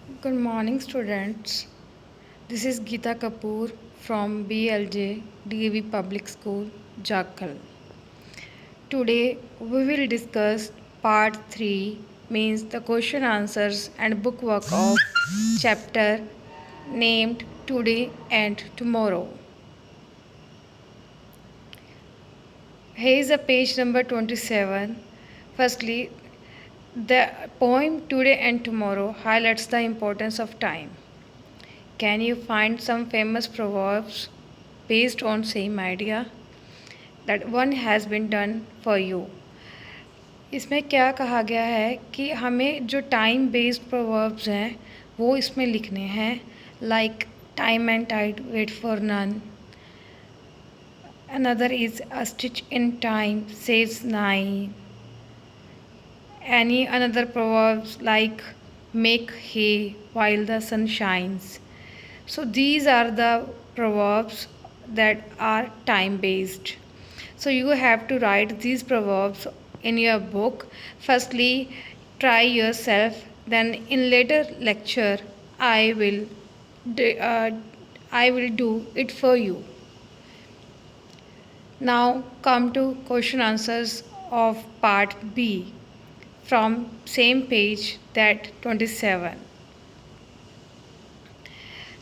Good morning, students. This is Geeta Kapoor from BLJ DAV Public School, Jakhal. Today we will discuss part 3 means the question answers and bookwork of chapter named Today and Tomorrow. Here is a page number 27. Firstly, the poem Today and Tomorrow highlights the importance of time. Can you find some famous proverbs based on same idea that one has been done for you? इसमें क्या कहा गया है कि हमें जो time based proverbs हैं वो इसमें लिखने हैं like time and tide wait for none. Another is a stitch in time saves nine. Any another proverbs like make hay while the sun shines. So these are the proverbs that are time based. So you have to write these proverbs in your book. Firstly, try yourself. Then in later lecture, I will do, uh, I will do it for you. Now come to question answers of part B from same page that 27.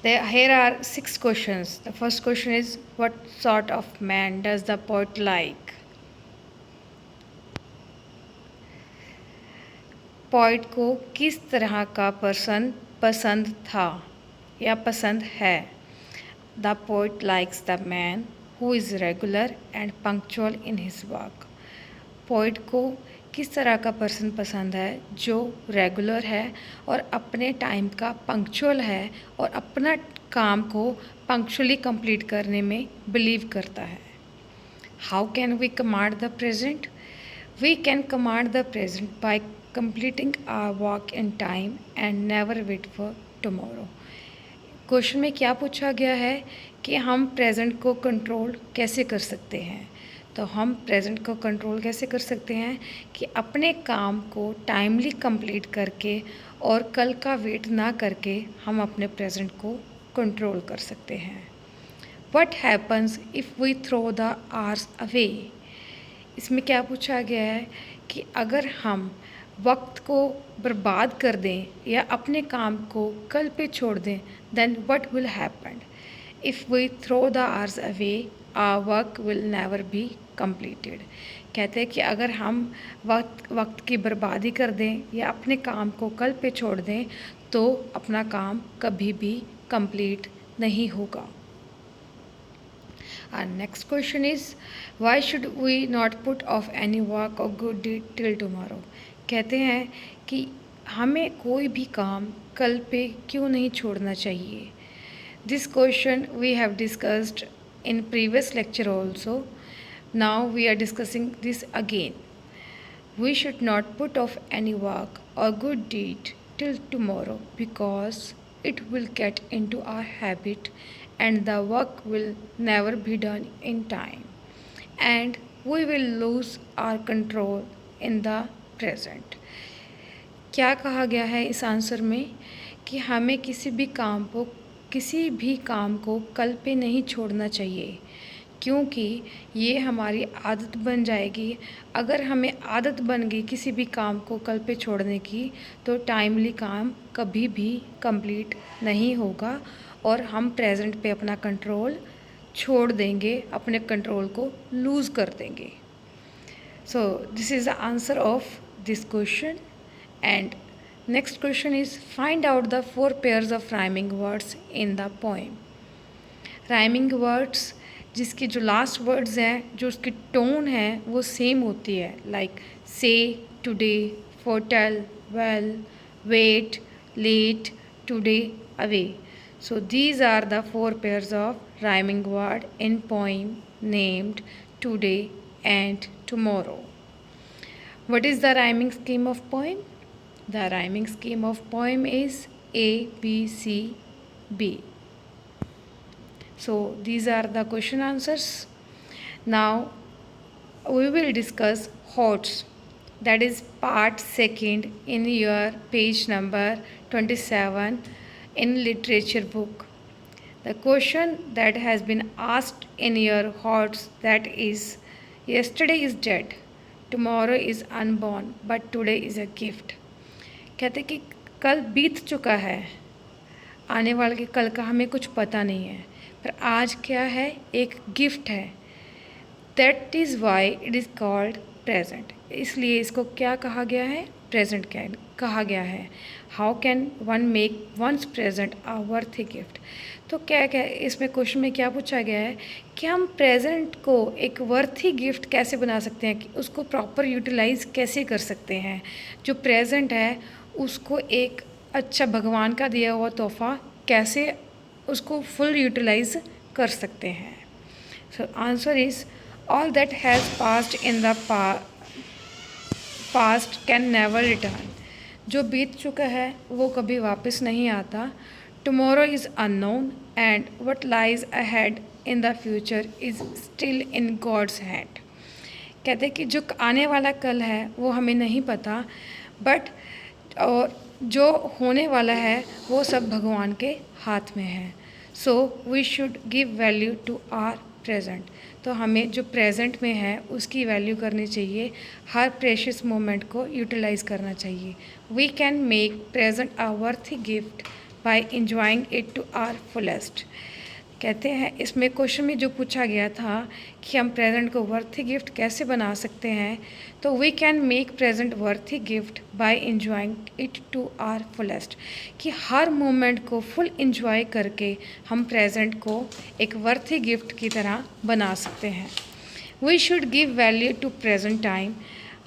Here are 6 questions. The first question is what sort of man does the poet like? Poet को किस तरह का person पसंद था या पसंद है? The poet likes the man who is regular and punctual in his work. Poet को किस तरह का पर्सन पसंद है जो रेगुलर है और अपने टाइम का पंक्चुअल है और अपना काम को पंक्चुअली कंप्लीट करने में बिलीव करता है. How can we command the present? We can command the present by completing our work in time and never wait for tomorrow. Question में क्या पूछा गया है कि हम प्रेजेंट को कंट्रोल कैसे कर सकते हैं. तो हम प्रेजेंट को कंट्रोल कैसे कर सकते हैं कि अपने काम को टाइमली कंप्लीट करके और कल का वेट ना करके हम अपने प्रेजेंट को कंट्रोल कर सकते हैं. What happens if we throw the hours away? इसमें क्या पूछा गया है कि अगर हम वक्त को बर्बाद कर दें या अपने काम को कल पे छोड़ दें, then what will happen? If we throw the hours away our work will never be completed. कहते हैं कि अगर हम वक्त की बर्बादी कर दें या अपने काम को कल पे छोड़ दें तो अपना काम कभी भी कंप्लीट नहीं होगा. Our next question is why should we not put off any work or good deed till tomorrow? कहते हैं कि हमें कोई भी काम कल पे क्यों नहीं छोड़ना चाहिए. This question we have discussed in previous lecture also. Now we are discussing this again. We should not put off any work or good deed till tomorrow because it will get into our habit and the work will never be done in time and we will lose our control in the present. क्या कहा गया है इस answer में कि हमें किसी भी काम को कल पे नहीं छोड़ना चाहिए क्योंकि ये हमारी आदत बन जाएगी. अगर हमें आदत बन गई किसी भी काम को कल पे छोड़ने की तो टाइमली काम कभी भी कंप्लीट नहीं होगा और हम प्रेजेंट पे अपना कंट्रोल छोड़ देंगे, अपने कंट्रोल को लूज़ कर देंगे. सो this is the answer of this question. And next question is find out the 4 pairs of rhyming words in the poem. Rhyming words जिसकी जो लास्ट वर्ड्स हैं जो उसकी टोन है वो सेम होती है like say, today, foretell, well, wait, late, today, away. So these are the 4 pairs of rhyming word in poem named today and tomorrow. What is the rhyming scheme of poem? The rhyming scheme of poem is A, B, C, B. So these are the question answers. Now we will discuss HOTS. that is part second in your page number 27 in literature book. The question that has been asked in your hearts that is, yesterday is dead, tomorrow is unborn, but today is a gift. कहते कि कल बीत चुका है, आने वाले के कल का हमें कुछ पता नहीं है, पर आज क्या है, एक गिफ्ट है. That is why it is called present. इसलिए इसको क्या कहा गया है, प्रेजेंट कहा गया है. How can one make one's present a worthy gift. तो क्या क्या इसमें क्वेश्चन में क्या पूछा गया है कि हम प्रेजेंट को एक वर्थी गिफ्ट कैसे बना सकते हैं, कि उसको प्रॉपर यूटिलाइज कैसे कर सकते हैं. जो प्रेजेंट है उसको एक अच्छा भगवान का दिया हुआ तोहफा कैसे उसको फुल यूटिलाइज कर सकते हैं. So answer is all that has passed in the past can never return. जो बीत चुका है वो कभी वापस नहीं आता. Tomorrow is unknown and what lies ahead in the future is still in God's hand. कहते कि जो आने वाला कल है वो हमें नहीं पता, बट और जो होने वाला है वो सब भगवान के हाथ में है. So we should give value to our present. तो हमें जो प्रेजेंट में है उसकी वैल्यू करनी चाहिए, हर प्रेशियस मोमेंट को यूटिलाइज करना चाहिए. We can make present a worthy gift by enjoying it to our fullest. कहते हैं इसमें क्वेश्चन में जो पूछा गया था कि हम प्रेजेंट को वर्थी गिफ्ट कैसे बना सकते हैं, तो we can make present worthy gift by enjoying it to our fullest. कि हर मोमेंट को फुल एंजॉय करके हम प्रेजेंट को एक वर्थी गिफ्ट की तरह बना सकते हैं. We should give value to present time.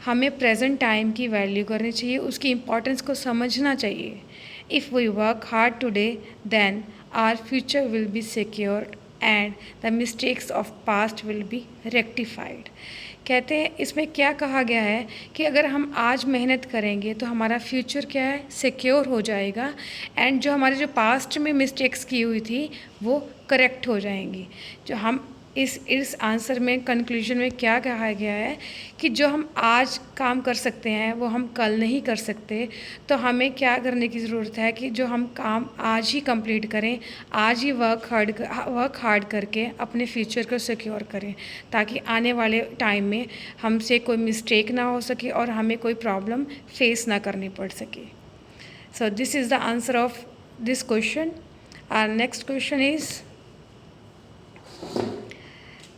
हमें प्रेजेंट टाइम की वैल्यू करनी चाहिए, उसकी इम्पोर्टेंस को समझना चाहिए. If we work hard today then our future will be secured and the mistakes of past will be rectified. कहते हैं इसमें क्या कहा गया है कि अगर हम आज मेहनत करेंगे तो हमारा फ्यूचर क्या है, सिक्योर हो जाएगा, एंड जो हमारे जो पास्ट में मिस्टेक्स की हुई थी वो करेक्ट हो जाएंगी. जो हम इस आंसर में कंक्लूजन में क्या कहा गया है कि जो हम आज काम कर सकते हैं वो हम कल नहीं कर सकते. तो हमें क्या करने की ज़रूरत है कि जो हम काम आज ही कंप्लीट करें, आज ही वर्क हार्ड करके अपने फ्यूचर को सिक्योर करें, ताकि आने वाले टाइम में हमसे कोई मिस्टेक ना हो सके और हमें कोई प्रॉब्लम फेस ना करनी पड़ सके. So this is the answer of this question. Our next question is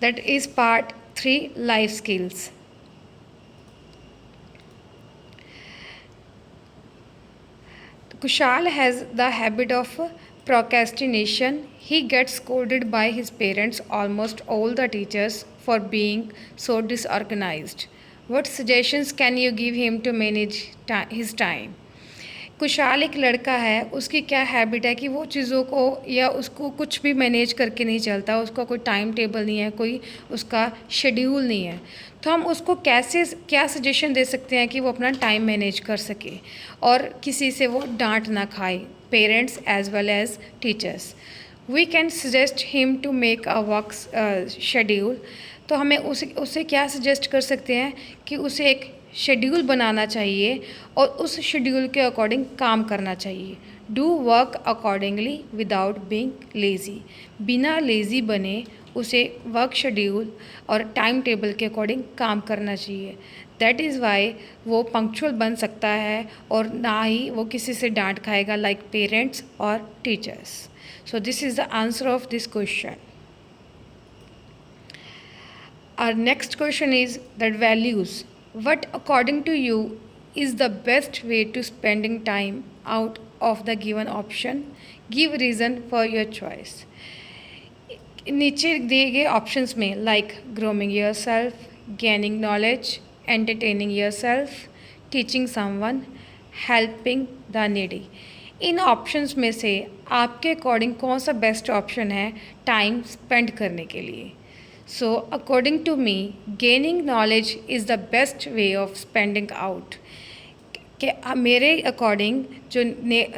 that is part 3, life skills. Kushal has the habit of procrastination. He gets scolded by his parents, almost all the teachers, for being so disorganized. What suggestions can you give him to manage his time? Kushal एक लड़का है, उसकी क्या habit है कि वो चीज़ों को या उसको कुछ भी मैनेज करके नहीं चलता, उसका कोई टाइम टेबल नहीं है, कोई उसका शेड्यूल नहीं है. तो हम उसको कैसे क्या सजेशन दे सकते हैं कि वो अपना टाइम मैनेज कर सके और किसी से वो डांट ना खाए, parents as well as teachers. We can suggest him to make a work schedule. तो हमें उसे क्या सजेस्ट कर सकते हैं कि उसे एक शेड्यूल बनाना चाहिए और उस शेड्यूल के अकॉर्डिंग काम करना चाहिए. Do work accordingly without being lazy. बिना लेज़ी बने उसे वर्क शेड्यूल और टाइम टेबल के अकॉर्डिंग काम करना चाहिए. दैट इज़ वाई वो पंक्चुअल बन सकता है और ना ही वो किसी से डांट खाएगा लाइक पेरेंट्स और teachers. So this is the answer of this question. Our next question is that values. What according to you is the best way to spending time out of the given option? Give reason for your choice. नीचे दिए गए options में like grooming yourself, gaining knowledge, entertaining yourself, teaching someone, helping the needy. In options में से आपके according कौन सा best option है टाइम स्पेंड करने के लिए? So according to me, gaining knowledge is the best way of spending out. कि मेरे अकॉर्डिंग जो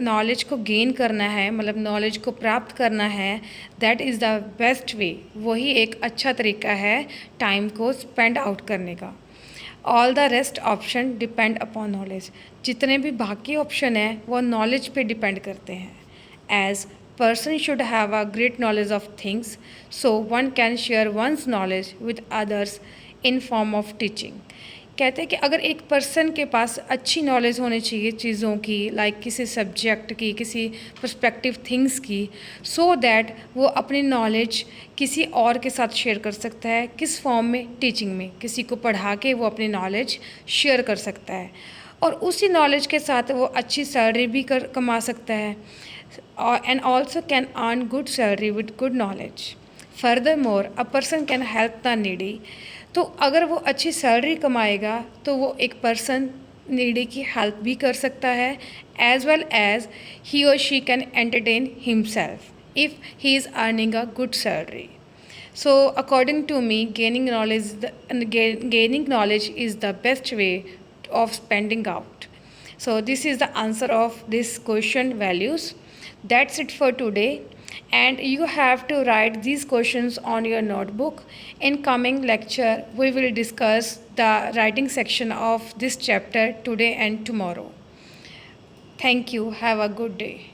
नॉलेज को गेन करना है, मतलब नॉलेज को प्राप्त करना है, that is the best way. वही एक अच्छा तरीका है टाइम को स्पेंड आउट करने का. All the rest option depend upon knowledge. जितने भी बाकी ऑप्शन हैं वो नॉलेज पे डिपेंड करते हैं। As person should have a great knowledge of things, so one can share one's knowledge with others in form of teaching। कहते हैं कि अगर एक पर्सन के पास अच्छी नॉलेज होनी चाहिए चीज़ों की, लाइक किसी सब्जेक्ट की, किसी पर्सपेक्टिव थिंग्स की, सो दैट वो अपनी नॉलेज किसी और के साथ शेयर कर सकता है। किस फॉर्म में? टीचिंग में। किसी को पढ़ा के वो अपनी नॉलेज शेयर कर सकता है और उसी नॉलेज के साथ वो अच्छी सैलरी भी कमा सकता है and also can earn good salary with good knowledge। Furthermore, a person can help the needy। तो अगर वो अच्छी सैलरी कमाएगा तो वो एक पर्सन नीडी की हेल्प भी कर सकता है, एज वेल एज ही और she can entertain himself if he is earning a good salary. So according to me, gaining knowledge is the best way of spending out। So this is the answer of this question values। That's it for today, and you have to write these questions on your notebook। In coming lecture we will discuss the writing section of this chapter today and tomorrow। Thank you, have a good day।